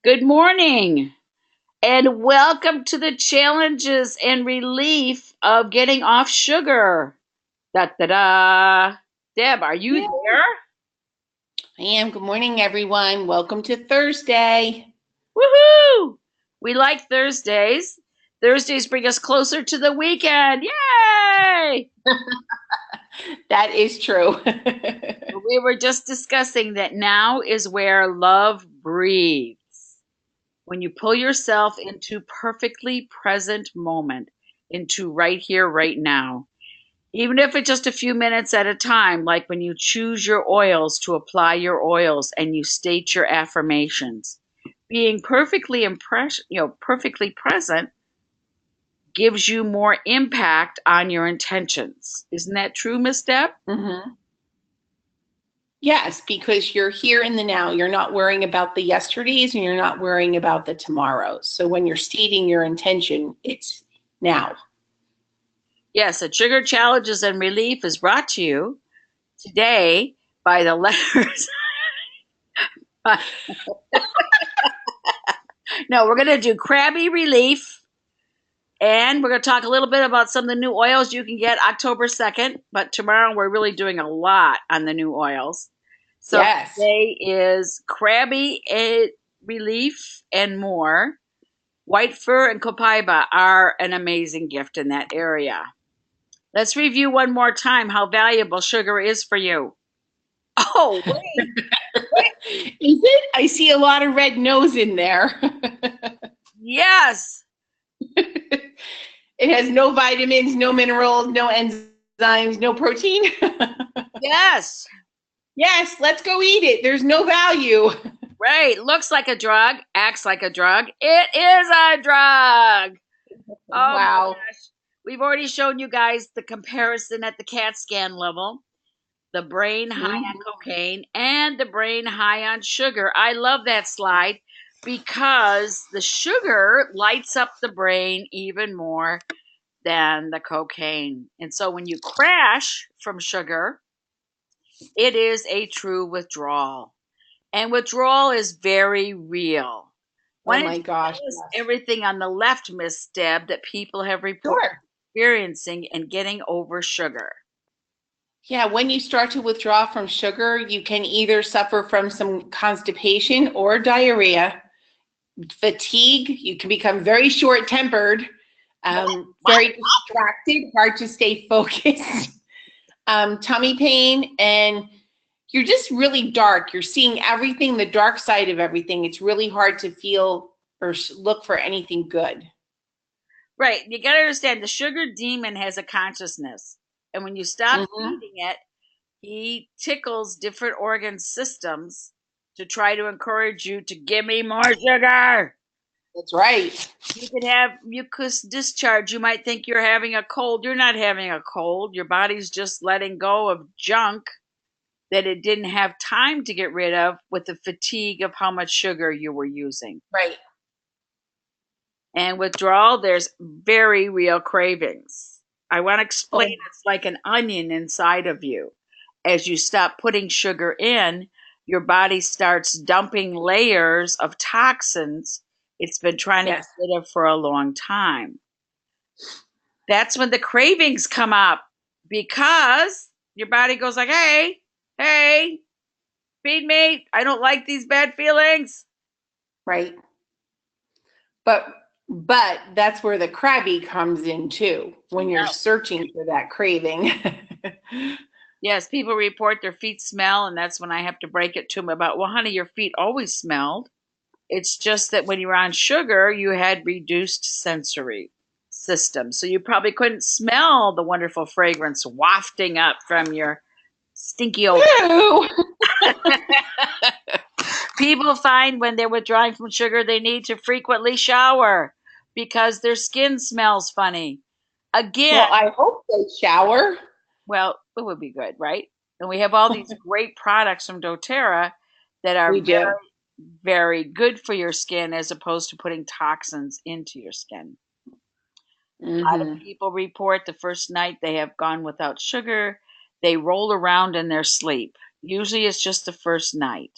Good morning and welcome to the challenges and relief of getting off sugar. Da da da. Deb, are you Yeah, there? I am. Good morning, everyone. Welcome to Thursday. Woohoo! We like Thursdays. Thursdays bring us closer to the weekend. Yay! That is true. We were just discussing that now is where love breathes. When you pull yourself into perfectly present moment, into right here, right now. Even if it's just a few minutes at a time, like when you choose your oils to apply your oils and you state your affirmations. Being perfectly present gives you more impact on your intentions. Isn't that true, Miss Deb? hmm Yes, because you're here in the now. You're not worrying about the yesterdays and you're not worrying about the tomorrows. So when you're stating your intention, it's now. Yes, the Sugar Challenges and Relief is brought to you today by the letters. No, we're going to do Crabby Relief. And we're going to talk a little bit about some of the new oils you can get October 2nd. But tomorrow we're really doing a lot on the new oils. So Yes. today is Crabby Relief and more. White fur and copaiba are an amazing gift in that area. Let's review one more time how valuable sugar is for you. Oh, wait. Is it? I see a lot of red nose in there. Yes. It has no vitamins, no minerals, no enzymes, no protein. Yes. Yes, let's go eat it. There's no value. Right. Looks like a drug, acts like a drug. It is a drug. Oh my Wow. gosh. We've already shown you guys the comparison at the CAT scan level, the brain high on Mhm. cocaine and the brain high on sugar. I love that slide because the sugar lights up the brain even more than the cocaine. And so when you crash from sugar, it is a true withdrawal. And withdrawal is very real. Oh Why don't my you gosh, tell us yes. everything on the left, Miss Deb, that people have reported Sure. experiencing and getting over sugar? Yeah, when you start to withdraw from sugar, you can either suffer from some constipation or diarrhea, fatigue, you can become very short-tempered, What? very distracted, hard to stay focused, tummy pain, and you're just really dark. You're seeing everything, the dark side of everything. It's really hard to feel or look for anything good. Right. You got to understand the sugar demon has a consciousness. And when you stop hmm feeding it, he tickles different organ systems to try to encourage you to give me more sugar. That's right. You could have mucus discharge. You might think you're having a cold. You're not having a cold. Your body's just letting go of junk that it didn't have time to get rid of with the fatigue of how much sugar you were using. Right. And withdrawal, there's very real cravings. I want to explain Oh, it's like an onion inside of you. As you stop putting sugar in, your body starts dumping layers of toxins it's been trying to get yes. rid of for a long time. That's when the cravings come up because your body goes like, "Hey, hey, feed me. I don't like these bad feelings." Right. But but that's where the crabby comes in too, when you're Yes. searching for that craving. Yes, people report their feet smell, and that's when I have to break it to them about, well, honey, your feet always smelled. It's just that when you were on sugar, you had reduced sensory system. So you probably couldn't smell the wonderful fragrance wafting up from your stinky old. Ew. People find when they're withdrawing from sugar, they need to frequently shower because their skin smells funny. Again, Well, I hope they shower. well, it would be good, right? And we have all these great products from doTERRA that are We do. very, very good for your skin as opposed to putting toxins into your skin. A lot of hmm people report the first night they have gone without sugar, they roll around in their sleep. Usually it's just the first night.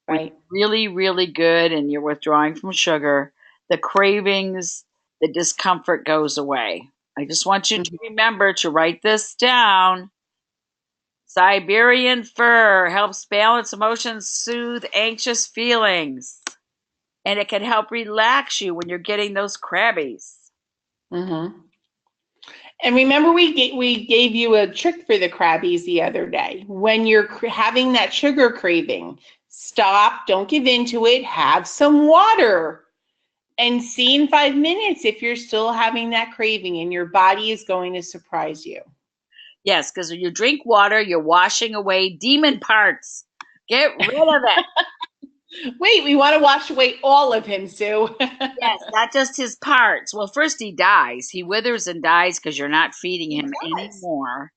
which is Right. really, really good, and you're withdrawing from sugar, the cravings, the discomfort goes away. I just want you to Mhm. remember to write this down. Siberian fir helps balance emotions, soothe anxious feelings, and it can help relax you when you're getting those crabbies. Mhm. And remember, we gave you a trick for the crabbies the other day. When you're having that sugar craving, stop, don't give in to it, have some water, and see in 5 minutes if you're still having that craving, and your body is going to surprise you. Yes, because when you drink water, you're washing away demon parts. Get rid of it. Wait, we want to wash away all of him, Sue. Yes, not just his parts. Well, first he dies. He withers and dies because you're not feeding He him does. anymore.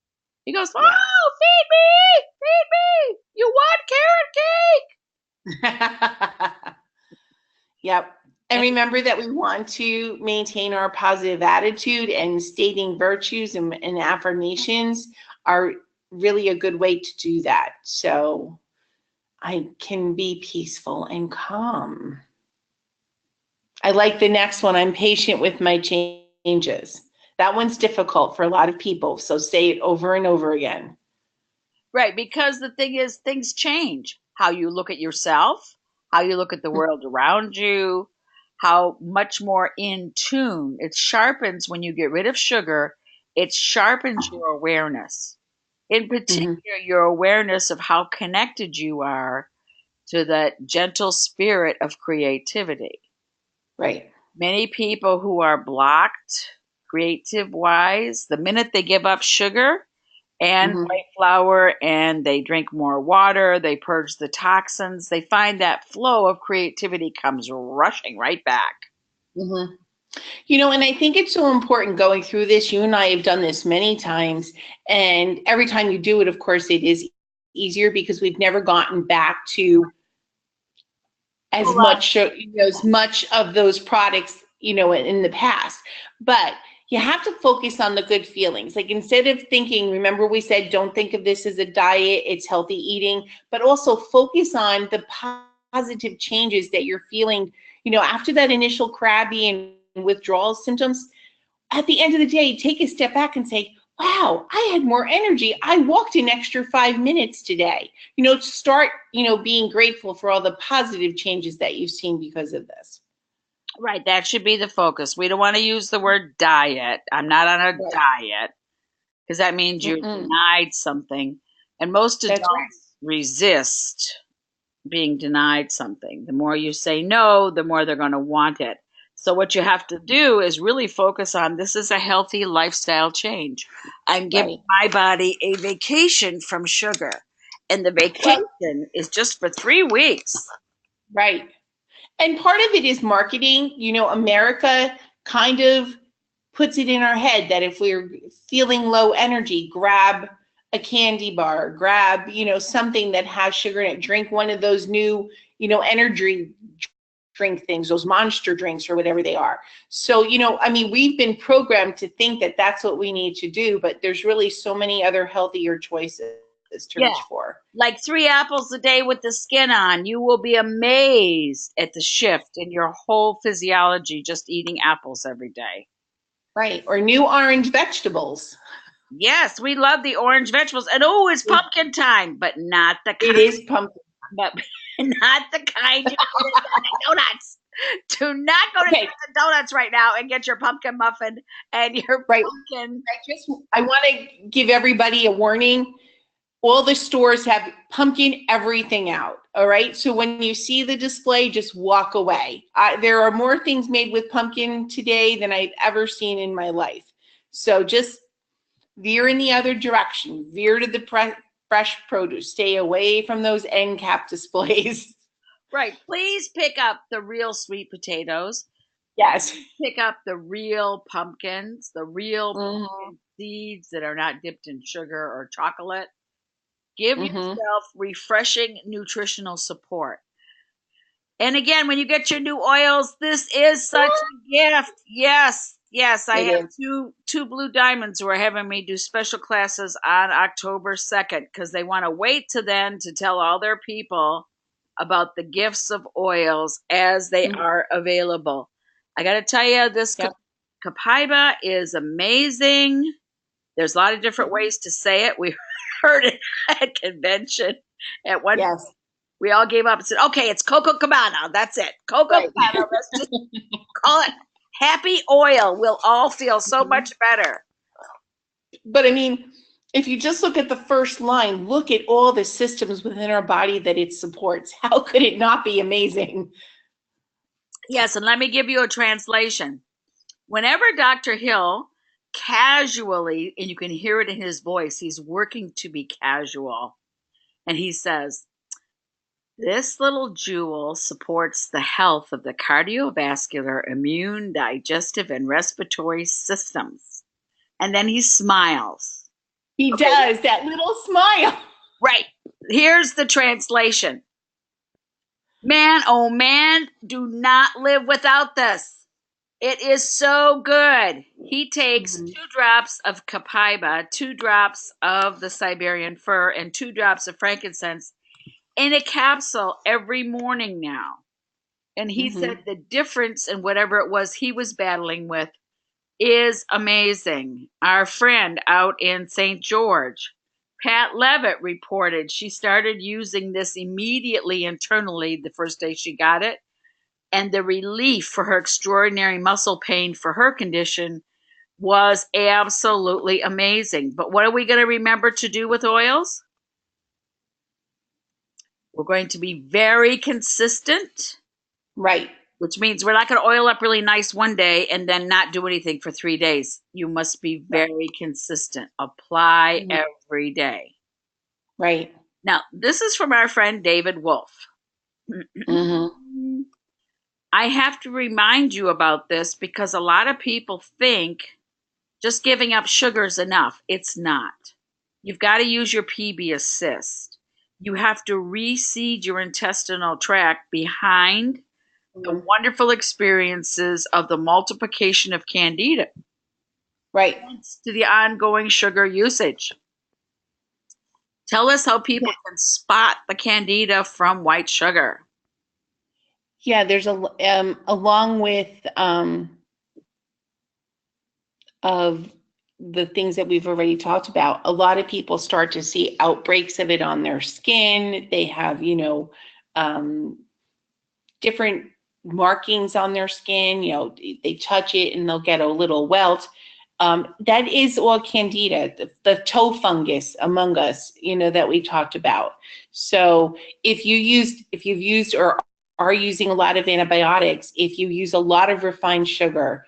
He goes, Yeah. "Oh, feed me! Feed me! You want carrot cake?" Yep. And And remember that we want to maintain our positive attitude, and stating virtues and affirmations are really a good way to do that. So I can be peaceful and calm. I like the next one. I'm patient with my changes. That one's difficult for a lot of people. So say it over and over again. right, because the thing is, things change. How you look at yourself, how you look at the world around you, how much more in tune. It sharpens when you get rid of sugar, it sharpens your awareness. In Hmm. particular, your awareness of how connected you are to that gentle spirit of creativity. Right. Many people who are blocked creative wise, the minute they give up sugar and Hmm. white flour and they drink more water, they purge the toxins, they find that flow of creativity comes rushing right back. Hmm. And I think it's so important going through this. You and I have done this many times, and every time you do it, of course, it is easier because we've never gotten back to as Hold on. much, as much of those products, in the past. But you have to focus on the good feelings. Like, instead of thinking, remember we said, don't think of this as a diet, it's healthy eating, but also focus on the positive changes that you're feeling, after that initial crabby and withdrawal symptoms. At the end of the day, take a step back and say, wow, I had more energy. I walked an extra 5 minutes today. Start, being grateful for all the positive changes that you've seen because of this. Right, that should be the focus. We don't want to use the word diet. I'm not on a Right. diet because that means you're Mm-mm. denied something. And most That's right. adults resist being denied something. The more you say no, the more they're going to want it. So, what you have to do is really focus on this is a healthy lifestyle change. I'm giving Right. my body a vacation from sugar. And the Well, vacation is just for 3 weeks. right. And part of it is marketing. America kind of puts it in our head that if we're feeling low energy, grab a candy bar, grab, something that has sugar in it, drink one of those new, energy drink things, those monster drinks or whatever they are. So, I mean, we've been programmed to think that that's what we need to do, but there's really so many other healthier choices to Yeah. reach for. Like 3 apples a day with the skin on. You will be amazed at the shift in your whole physiology just eating apples every day. Right. Or new orange vegetables. Yes, we love the orange vegetables. And oh, it's It, pumpkin time, but not the it kind, is pumpkin. but not the kind you get at Dunkin' Donuts. Do not go to Okay. Dunkin' Donuts right now and get your pumpkin muffin and your Right. pumpkin. I want to give everybody a warning. All the stores have pumpkin everything out. All right. So when you see the display, just walk away. There are more things made with pumpkin today than I've ever seen in my life. So just veer in the other direction. Veer to the fresh produce. Stay away from those end cap displays. Right. Please pick up the real sweet potatoes. Yes. Pick up the real pumpkins, the real Mm-hmm. pumpkin seeds that are not dipped in sugar or chocolate. Give Mm-hmm. yourself refreshing nutritional support. And again, when you get your new oils, this is such a gift. Yes, yes. I It have is. two blue diamonds who are having me do special classes on October 2nd because they want to wait to then to tell all their people about the gifts of oils as they are available. I got to tell you, this Yep. copaiba is amazing. There's a lot of different ways to say it. We heard it at convention at one. Yes. We all gave up and said, okay, it's Coco Cabana. That's it. Coco Right. Cabana. Let's just call it happy oil. We'll all feel so much better. But I mean, if you just look at the first line, look at all the systems within our body that it supports. How could it not be amazing? Yes, and let me give you a translation. Whenever Dr. Hill casually, and you can hear it in his voice, he's working to be casual. And he says, this little jewel supports the health of the cardiovascular, immune, digestive, and respiratory systems. And then he smiles. He does, that little smile. Right. Here's the translation. Man, oh man, do not live without this. It is so good. He takes 2 drops of copaiba, 2 drops of the Siberian fir, and 2 drops of frankincense in a capsule every morning now. And he said the difference in whatever it was he was battling with is amazing. Our friend out in St. George, Pat Levitt, reported she started using this immediately internally the first day she got it. And the relief for her extraordinary muscle pain for her condition was absolutely amazing. But what are we going to remember to do with oils? We're going to be very consistent. Right. Which means we're not going to oil up really nice one day and then not do anything for 3 days. You must be very consistent. Apply every day. Right. Now, this is from our friend David Wolf. I have to remind you about this because a lot of people think just giving up sugar is enough. It's not. You've got to use your PB assist. You have to reseed your intestinal tract behind the wonderful experiences of the multiplication of Candida. Right. To the ongoing sugar usage. Tell us how people can spot the Candida from white sugar. Yeah, there's along with of the things that we've already talked about, a lot of people start to see outbreaks of it on their skin. They have, different markings on their skin. They touch it and they'll get a little welt. That is all Candida, the toe fungus among us, that we talked about. So if you've used or are using a lot of antibiotics, if you use a lot of refined sugar,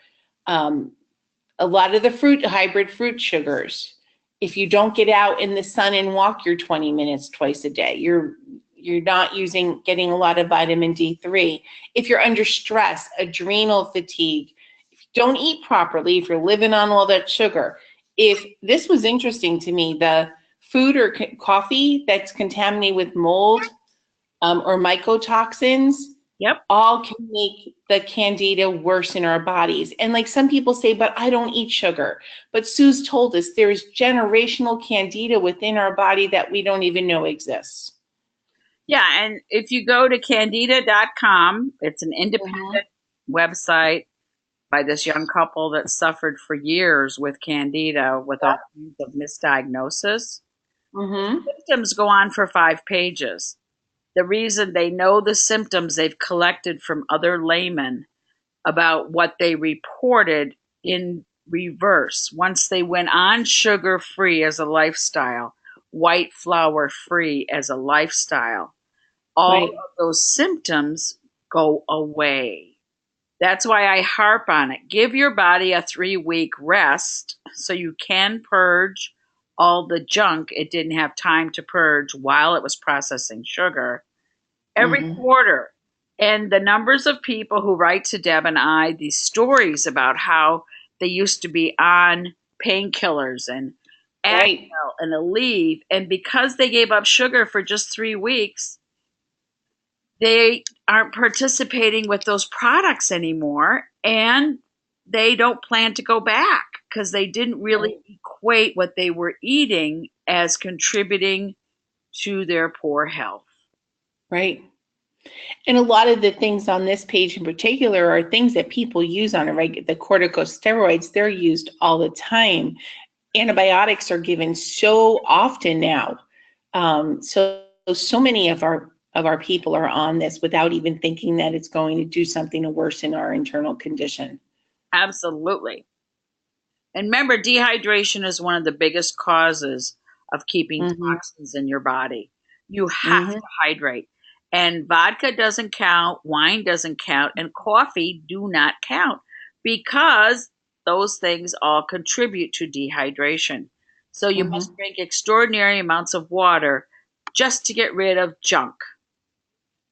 a lot of the hybrid fruit sugars, if you don't get out in the sun and walk your 20 minutes twice a day, you're not getting a lot of vitamin D3. If you're under stress, adrenal fatigue, if you don't eat properly, if you're living on all that sugar. If this was interesting to me, the food or coffee that's contaminated with mold or mycotoxins, all can make the Candida worse in our bodies. And like some people say, but I don't eat sugar. But Sue's told us there's generational Candida within our body that we don't even know exists. Yeah, and if you go to candida.com, it's an independent website by this young couple that suffered for years with Candida with all kinds of misdiagnosis. Symptoms go on for 5 pages. The reason they know the symptoms they've collected from other laymen about what they reported in reverse once they went on sugar-free as a lifestyle, white flour-free as a lifestyle. All of those symptoms go away. That's why I harp on it. Give your body a 3-week rest so you can purge all the junk it didn't have time to purge while it was processing sugar every quarter. And the numbers of people who write to Deb and I these stories about how they used to be on painkillers and Advil and Aleve, and because they gave up sugar for just 3 weeks, they aren't participating with those products anymore, and they don't plan to go back because they didn't really equate what they were eating as contributing to their poor health. Right. And a lot of the things on this page in particular are things that people use on a regular, the corticosteroids, they're used all the time. Antibiotics are given so often now. So many of our people are on this without even thinking that it's going to do something to worsen our internal condition. Absolutely. And remember, dehydration is one of the biggest causes of keeping Mm-hmm. toxins in your body. You have Mm-hmm. to hydrate. And vodka doesn't count, wine doesn't count, and coffee do not count because those things all contribute to dehydration. So you must Mm-hmm. drink extraordinary amounts of water just to get rid of junk.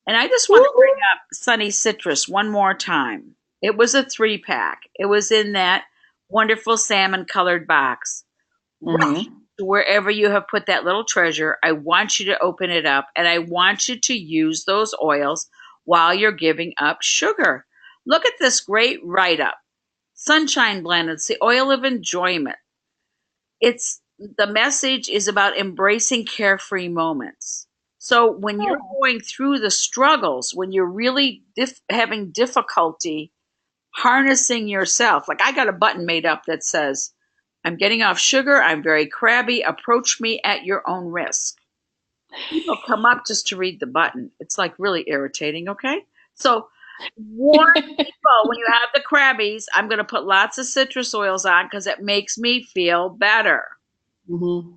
And I just want to bring Woo-hoo. up Sunny Citrus one more time. It was a 3-pack. It was in that wonderful salmon colored box. Rush Mm-hmm. to wherever you have put that little treasure. I want you to open it up and I want you to use those oils while you're giving up sugar. Look at this great write up. Sunshine Blend, it's the oil of enjoyment. It's the message is about embracing carefree moments. So when you're Oh. going through the struggles, when you're really having difficulty harnessing yourself, like I got a button made up that says, I'm getting off sugar, I'm very crabby, approach me at your own risk. People come up just to read the button. It's like really irritating, okay? So warn people when you have the crabbies, I'm going to put lots of citrus oils on because it makes me feel better. Mm-hmm.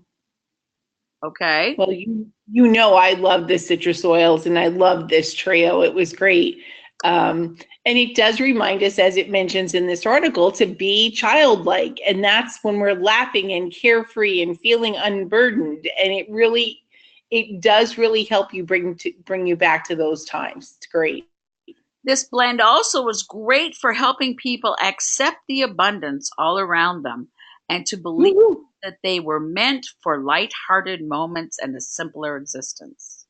Okay. Well, you know I love the citrus oils and I love this trio. It was great. And it does remind us, as it mentions in this article, to be childlike. And that's when we're laughing and carefree and feeling unburdened. And it does really help you bring you back to those times. It's great. This blend also was great for helping people accept the abundance all around them and to believe Woo-hoo. that they were meant for light-hearted moments and a simpler existence.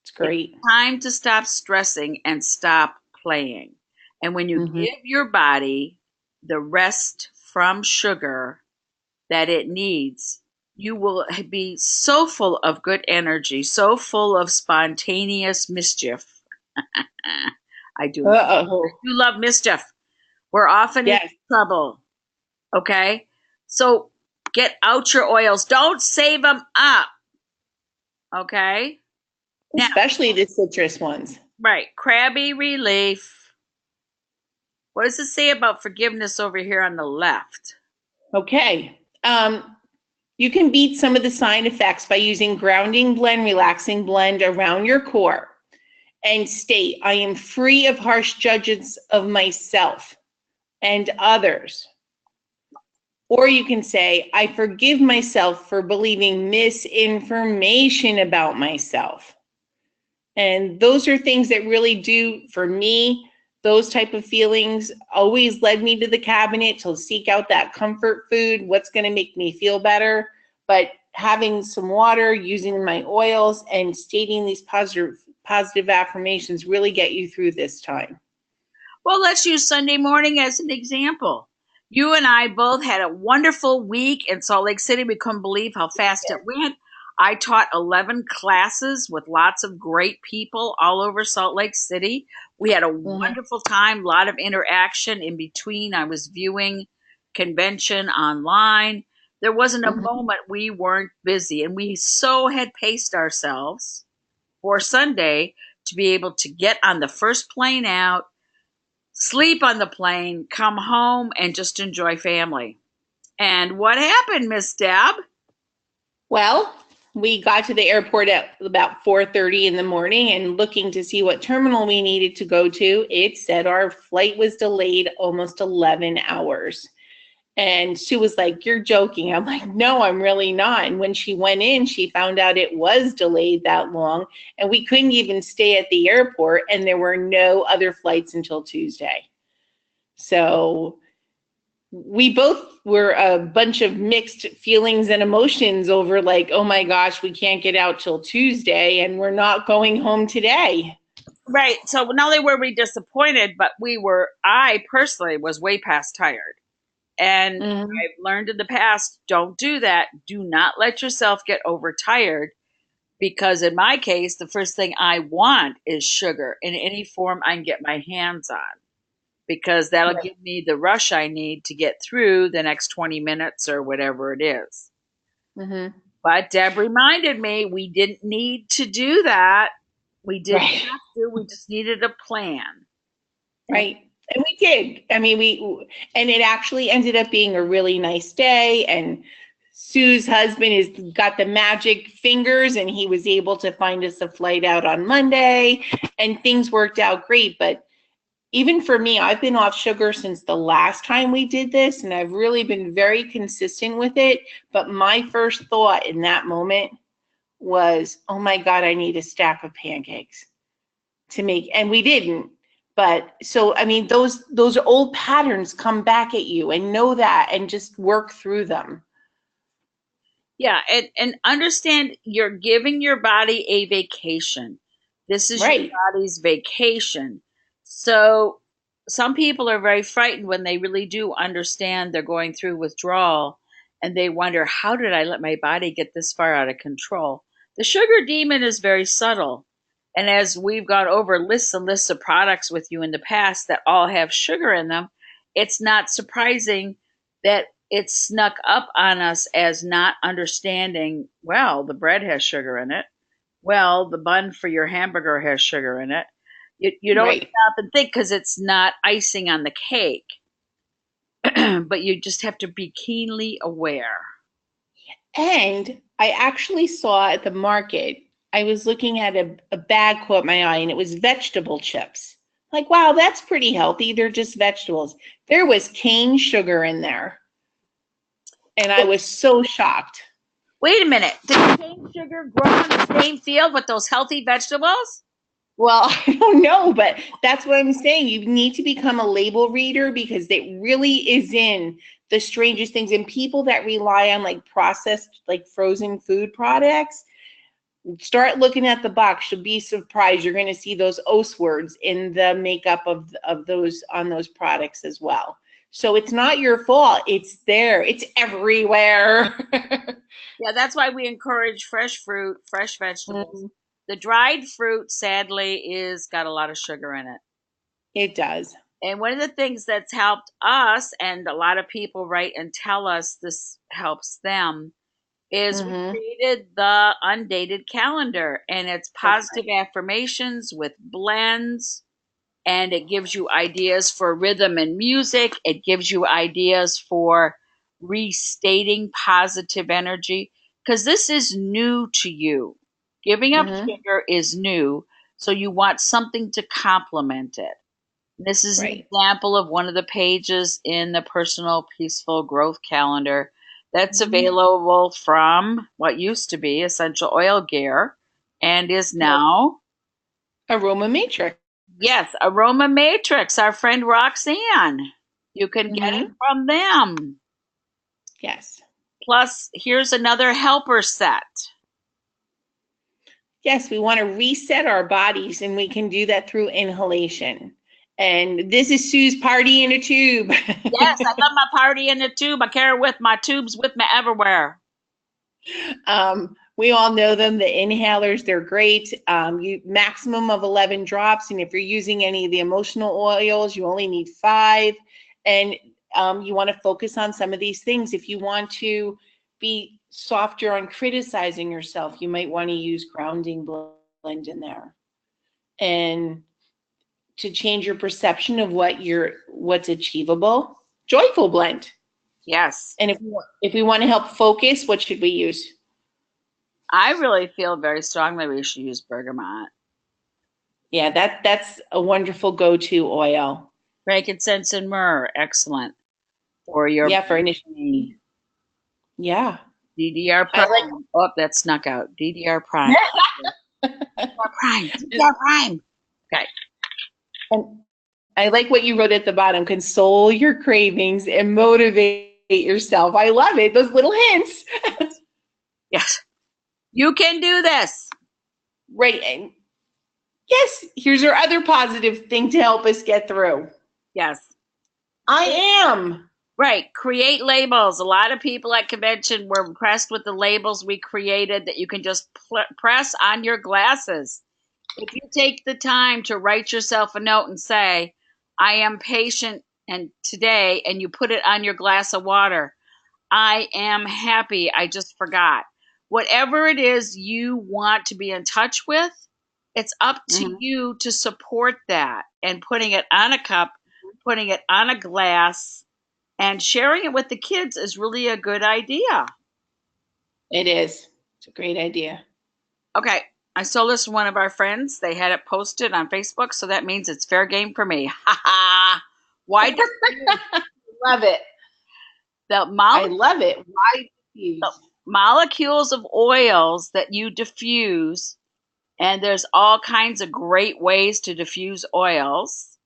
It's It's great. time to stop stressing and stop playing. And when you Mm-hmm. give your body the rest from sugar that it needs, you will be so full of good energy, so full of spontaneous mischief. I do. I Uh-oh. do love mischief. We're often in Yes. trouble. Okay. So get out your oils. Don't save them up. Okay. Now, Especially the citrus ones. right. Crabby Relief. What does it say about forgiveness over here on the left? Okay. You can beat some of the side effects by using grounding blend, relaxing blend around your core and state, I am free of harsh judgments of myself and others. Or you can say, I forgive myself for believing misinformation about myself. And those are things that really do, for me, those type of feelings always led me to the cabinet to seek out that comfort food, what's going to make me feel better. But having some water, using my oils, and stating these positive affirmations really get you through this time. Well, let's use Sunday morning as an example. You and I both had a wonderful week in Salt Lake City. We couldn't believe how fast it went. I taught 11 classes with lots of great people all over Salt Lake City. We had a Mhm. wonderful time, a lot of interaction in between. I was viewing convention online. There wasn't a Mhm. moment we weren't busy, and we so had paced ourselves for Sunday to be able to get on the first plane out, sleep on the plane, come home, and just enjoy family. And what happened, Miss Deb? Well, we got to the airport at about 4:30 in the morning and looking to see what terminal we needed to go to. It said our flight was delayed almost 11 hours. And she was like, "You're joking." I'm like, "No, I'm really not." And when she went in, she found out it was delayed that long, and we couldn't even stay at the airport, and there were no other flights until Tuesday. So we both were a bunch of mixed feelings and emotions over like, oh my gosh, we can't get out till Tuesday and we're not going home today. Right. So not only were we disappointed, but I personally was way past tired. And Mm-hmm. I've learned in the past, don't do that. Do not let yourself get overtired because in my case, the first thing I want is sugar in any form I can get my hands on, because that'll Right. give me the rush I need to get through the next 20 minutes or whatever it is. Mm-hmm. But Deb reminded me we didn't need to do that. We didn't Right. have to. We just needed a plan. And Right. And we did. I mean, and it actually ended up being a really nice day. And Sue's husband has got the magic fingers, and he was able to find us a flight out on Monday, and things worked out great. But even for me, I've been off sugar since the last time we did this, and I've really been very consistent with it. But my first thought in that moment was, oh my God, I need a stack of pancakes to make, and we didn't. But so, I mean, those old patterns come back at you, and know that, and just work through them. yeah, and understand you're giving your body a vacation. This is your Right. body's vacation. So some people are very frightened when they really do understand they're going through withdrawal, and they wonder, how did I let my body get this far out of control? The sugar demon is very subtle. And as we've gone over lists and lists of products with you in the past that all have sugar in them, it's not surprising that it snuck up on us as not understanding, well, the bread has sugar in it. Well, the bun for your hamburger has sugar in it. You don't Right. stop and think because it's not icing on the cake, but you just have to be keenly aware. And I actually saw at the market, I was looking at a bag caught my eye, and it was vegetable chips. Like, wow, that's pretty healthy. They're just vegetables. There was cane sugar in there. And I was so shocked. Wait a minute. Did cane sugar grow in the same field with those healthy vegetables? Well, I don't know, but that's what I'm saying. You need to become a label reader, because it really is in the strangest things. And people that rely on like processed, like frozen food products, start looking at the box. You'll be surprised. You're going to see those OS words in the makeup of those on those products as well. So it's not your fault. It's there. It's everywhere. Yeah, that's why we encourage fresh fruit, fresh vegetables. Mm, The dried fruit, sadly, is got a lot of sugar in it. it does. And one of the things that's helped us, and a lot of people write and tell us this helps them, is we Mm-hmm. created the Undated Calendar. And it's That's positive affirmations with blends, and it gives you ideas for rhythm and music. It gives you ideas for restating positive energy, because this is new to you. Giving up right. Mm-hmm. sugar is new, so you want something to complement it. This is an Right. example of one of the pages in the Personal Peaceful Growth Calendar that's Mm-hmm. available from what used to be Essential Oil Gear and is now, Aroma Matrix. yes, Aroma Matrix, our friend Roxanne. You can get it Mm-hmm. from them. Yes. Plus, here's another helper set. Yes, we want to reset our bodies, and we can do that through inhalation. And this is Sue's party in a tube. Yes, I got my party in the tube. I carry with my tubes with me everywhere. We all know them, the inhalers, they're great. You maximum of 11 drops. And if you're using any of the emotional oils, you only need 5. And you want to focus on some of these things. If you want to be softer on criticizing yourself, you might want to use grounding blend in there. And to change your perception of what's achievable, joyful blend. Yes. And if we want to help focus, what should we use? I really feel very strongly we should use bergamot. Yeah, that's a wonderful go-to oil. Frankincense and myrrh, excellent for your Yeah, for initial. brain. Yeah, DDR I like. prime. Oh, that snuck out. DDR prime. DDR prime. DDR prime. Okay. And I like what you wrote at the bottom. Console your cravings and motivate yourself. I love it. Those little hints. Yes. You can do this. Right. And yes, here's our other positive thing to help us get through. Yes. I am. Right. Create labels. A lot of people at convention were impressed with the labels we created that you can just press on your glasses. If you take the time to write yourself a note and say, I am patient and today, and you put it on your glass of water, I am happy, I just forgot. Whatever it is you want to be in touch with, it's up to Mhm. you to support that and putting it on a cup, putting it on a glass, and sharing it with the kids is really a good idea. It is. It's a great idea. Okay, I stole this from one of our friends. They had it posted on Facebook, so that means it's fair game for me. Ha ha! Why diffuse? Love it. The, I love it. Why the diffuse? molecules of oils that you diffuse, and there's all kinds of great ways to diffuse oils,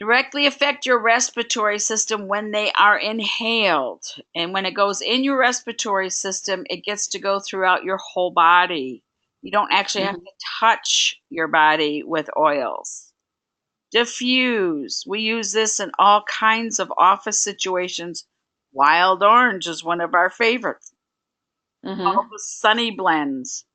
directly affect your respiratory system when they are inhaled. And when it goes in your respiratory system, it gets to go throughout your whole body. You don't actually have Mhm. to touch your body with oils. Diffuse. We use this in all kinds of office situations. Wild orange is one of our favorites. All Mhm. the sunny blends.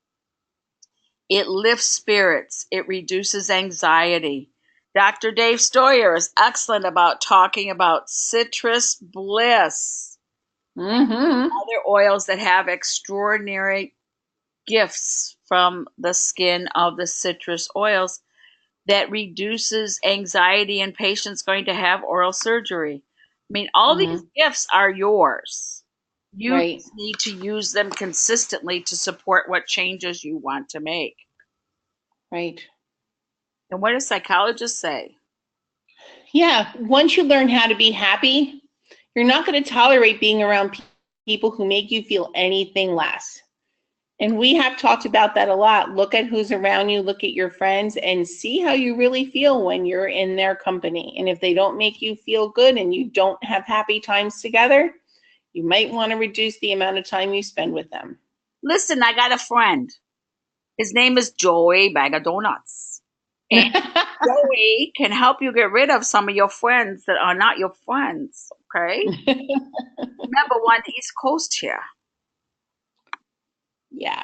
It lifts spirits. It reduces anxiety. Dr. Dave Stoyer is excellent about talking about citrus bliss, Mhm. other oils that have extraordinary gifts from the skin of the citrus oils that reduces anxiety in patients going to have oral surgery. I mean, all these Mhm. gifts are yours. You Right. just need to use them consistently to support what changes you want to make. Right. And what do psychologists say? Yeah. Once you learn how to be happy, you're not going to tolerate being around people who make you feel anything less. And we have talked about that a lot. Look at who's around you, look at your friends, and see how you really feel when you're in their company. And if they don't make you feel good and you don't have happy times together, you might want to reduce the amount of time you spend with them. Listen, I got a friend. His name is Joey Bag of Donuts. And Joey can help you get rid of some of your friends that are not your friends. Okay? Remember, we're on the East Coast here. Yeah.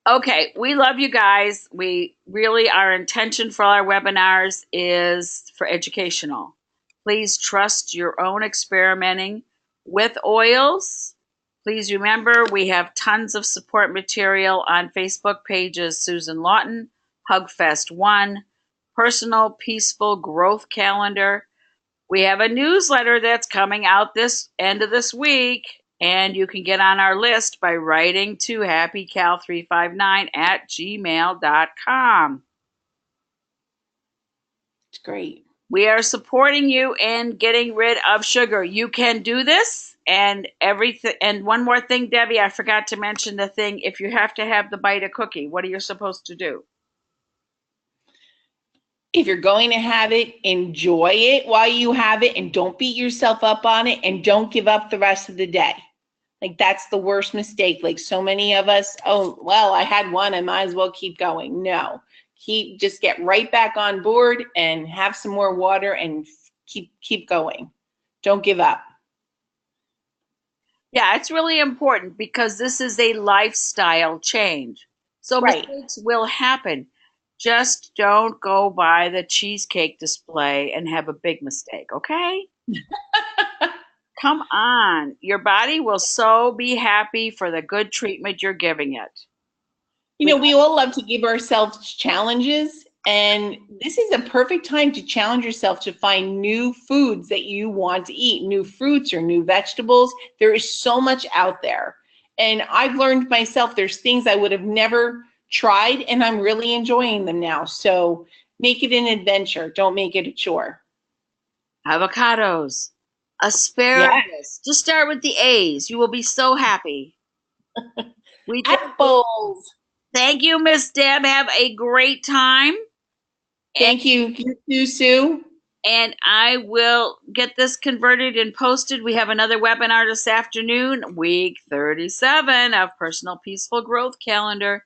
Okay, we love you guys. We really, our intention for all our webinars is for educational. Please trust your own experimenting with oils. Please remember we have tons of support material on Facebook pages Susan Lawton, Hugfest One, Personal Peaceful Growth Calendar. We have a newsletter that's coming out this end of this week, and you can get on our list by writing to happycal359 at gmail.com. It's great. We are supporting you in getting rid of sugar. You can do this, and everything. And one more thing, Debbie, I forgot to mention the thing. If you have to have the bite of cookie, what are you supposed to do? If you're going to have it, enjoy it while you have it and don't beat yourself up on it and don't give up the rest of the day. Like that's the worst mistake. Like so many of us, oh, well, I had one, I might as well keep going. No. Just get right back on board and have some more water and keep going. Don't give up. Yeah, it's really important because this is a lifestyle change. So Right. mistakes will happen. Just don't go by the cheesecake display and have a big mistake, okay? Come on. Your body will so be happy for the good treatment you're giving it. You We know, we all love to give ourselves challenges, and this is a perfect time to challenge yourself to find new foods that you want to eat, new fruits or new vegetables. There is so much out there. And I've learned myself there's things I would have never tried, and I'm really enjoying them now. So make it an adventure. Don't make it a chore. avocados, Yeah. asparagus. Just start with the A's. You will be so happy. We Apples. thank you, Miss Deb. Have a great time. Thank you. You too, Sue. And I will get this converted and posted. We have another webinar this afternoon, week 37 of Personal Peaceful Growth Calendar.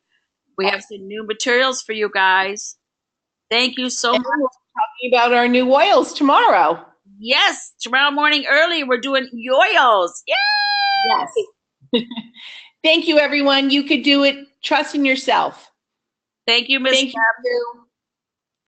We have some new materials for you guys. Thank you so And much. we'll be talking about our new oils tomorrow. Yes, tomorrow morning early, we're doing yoyos. Yay! Yes. Thank you, everyone. You could do it. Trust in yourself. Thank you, Miss Thank you.